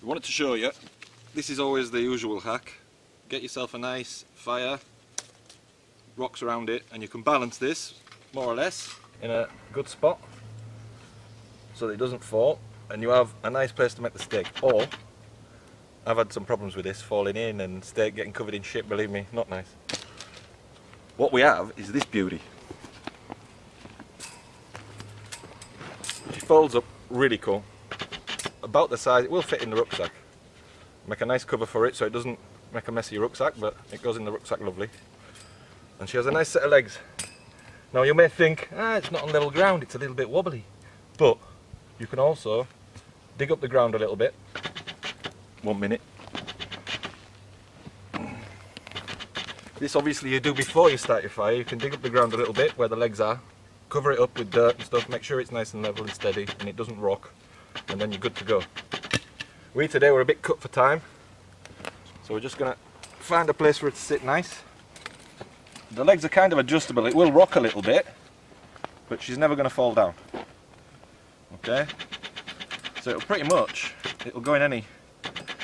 I wanted to show you, this is always the usual hack. Get yourself a nice fire, rocks around it, and you can balance this more or less in a good spot so that it doesn't fall, and you have a nice place to make the steak. Or I've had some problems with this falling in and steak getting covered in shit, believe me, not nice. What we have is this beauty. She folds up really cool, about the size, it will fit in the rucksack. Make a nice cover for it so it doesn't make a mess of your rucksack, but it goes in the rucksack lovely. And she has a nice set of legs. Now you may think, it's not on level ground, it's a little bit wobbly. But you can also dig up the ground a little bit. 1 minute. This obviously you do before you start your fire. You can dig up the ground a little bit where the legs are, cover it up with dirt and stuff, make sure it's nice and level and steady and it doesn't rock, and then you're good to go. We today were a bit cut for time, so we're just going to find a place for it to sit nice. The legs are kind of adjustable, it will rock a little bit, but she's never going to fall down. Okay, so it'll pretty much, it'll go in any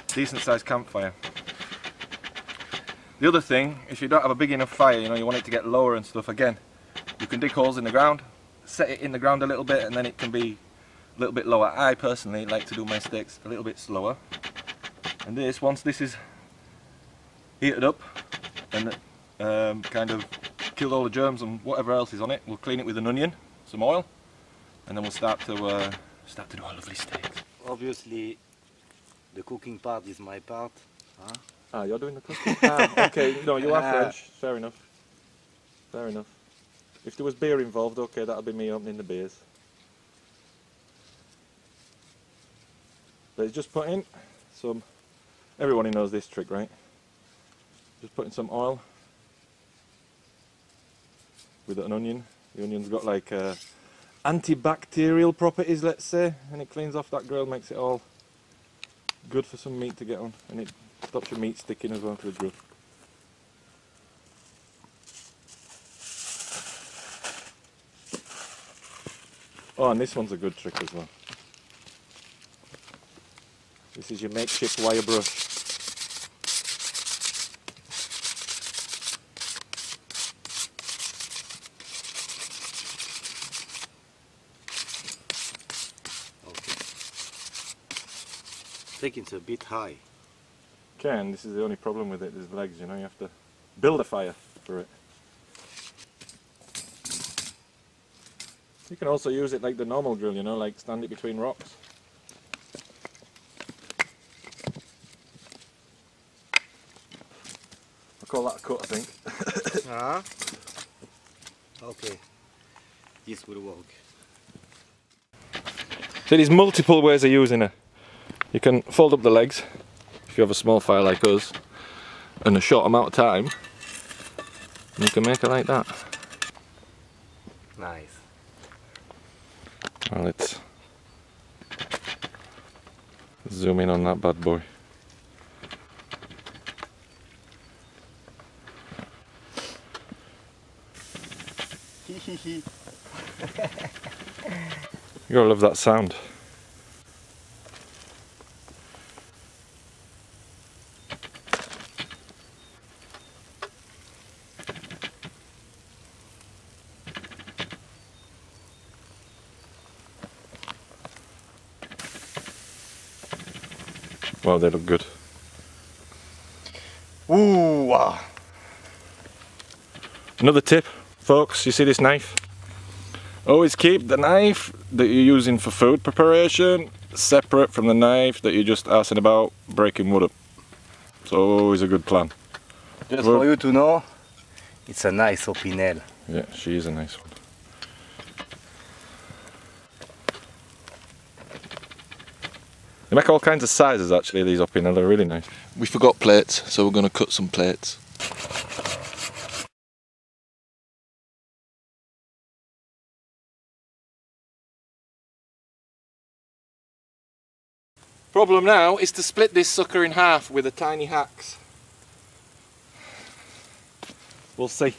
decent sized campfire. The other thing, if you don't have a big enough fire, you want it to get lower and stuff, again, you can dig holes in the ground, set it in the ground a little bit, and then it can be a little bit lower. I personally like to do my steaks a little bit slower. And this, once this is heated up and kind of killed all the germs and whatever else is on it, we'll clean it with an onion, some oil, and then we'll start to do our lovely steaks. Obviously, the cooking part is my part. Huh? Ah, you're doing the cooking? Okay, no, you are French. Fair enough. Fair enough. If there was beer involved, okay, that'll be me opening the beers. Let's just put in some, everyone knows this trick, right? Just put in some oil with an onion. The onion's got like antibacterial properties, let's say, and it cleans off that grill, makes it all good for some meat to get on, and it stops your meat sticking as well to the grill. Oh, and this one's a good trick as well. This is your makeshift wire brush. Okay. I think it's a bit high. Okay, and this is the only problem with it, there's legs, you have to build a fire for it. You can also use it like the normal grill, like stand it between rocks. I call that a cut, I think. Okay, this will work. So there's multiple ways of using her. You can fold up the legs, if you have a small fire like us, in a short amount of time, and you can make her like that. Nice. Well, let's zoom in on that bad boy. You gotta love that sound. Wow, they look good. Ooh, wow. Another tip, folks, you see this knife? Always keep the knife that you're using for food preparation separate from the knife that you're just arsing about breaking wood up. It's always a good plan. Just for you to know, it's a nice Opinel. Yeah, she is a nice one. They make all kinds of sizes actually, these Opinel, they're really nice. We forgot plates, so we're going to cut some plates. Problem now is to split this sucker in half with a tiny axe. We'll see.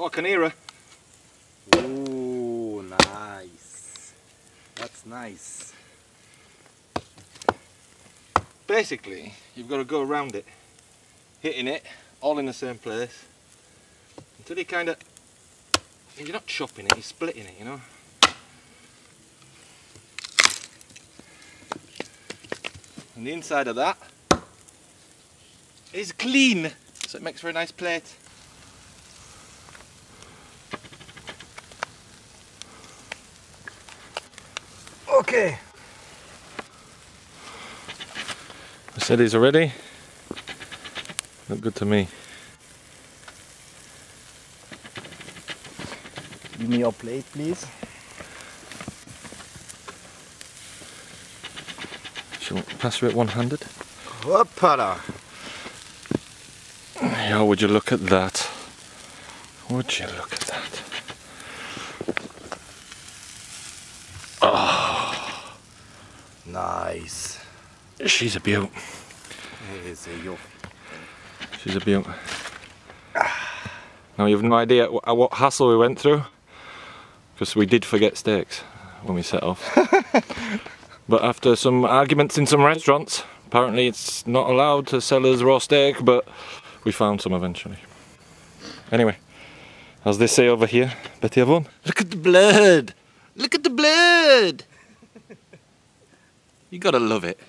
Oh, I can hear her. Oh, nice. That's nice. Basically, you've got to go around it, hitting it all in the same place until you kind of, you're not chopping it, you're splitting it, you know. And the inside of that is clean, so it makes for a nice plate. Okay. The seddies are ready. Look good to me. Give me your plate, please. Shall I pass you it one-handed? Hoppala! Yeah, would you look at that? Would you look at that? Oh, Nice. she's a beaut. She's a beaut. Now you've no idea what hassle we went through, because we did forget steaks when we set off. But after some arguments in some restaurants, apparently it's not allowed to sell us raw steak, but we found some eventually. Anyway, as they say over here, Betty Avon. Look at the blood! Look at the blood! You gotta love it.